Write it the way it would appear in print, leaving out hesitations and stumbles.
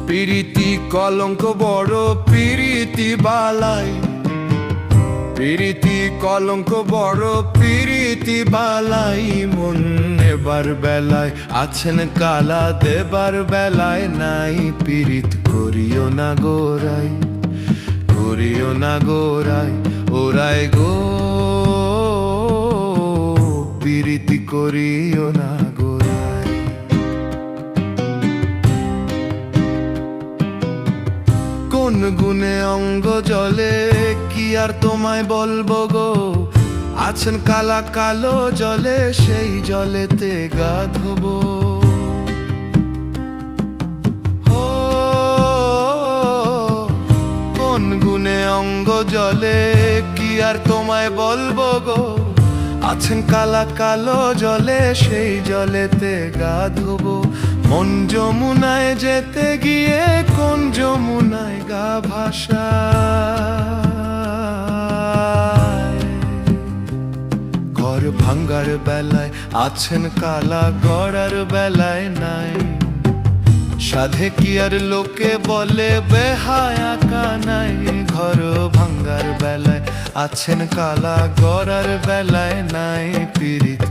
পিরিতি কলঙ্ক বড় পিরিতি বালাই, পিরিতি কলঙ্ক বড় পিরিতি বালাই। মন নেবার বেলায় আছেন কালা, দেবার বেলায় নাই। পিরিত করিও না গোরাই, করিও না গোরাই ওরাই গো, পিরিতি করিও না গোরাই। কোন গুণে অঙ্গ জলে কি আর তোমায় বলবো গো, আছেন কালা কালো জলে সেই জলেতে গা ধোবো। কোন গুণে অঙ্গ জলে কি আর তোমায় বলবো গো, আছেন কালা কালো জলে সেই জলেতে গা ধোবো। মন যমুনায় যেতে গিয়ে কোন যমুনায় গা ভাসায়। ঘর ভাঙ্গার বেলায় আছেন কালা, গড়ার বেলায় নাই। সাধে কি আর লোকে বলে বেহায়া কানাই। ঘর ভাঙ্গার বেলায় আছেন কালা, গড়ার বেলায় নাই। পিরিত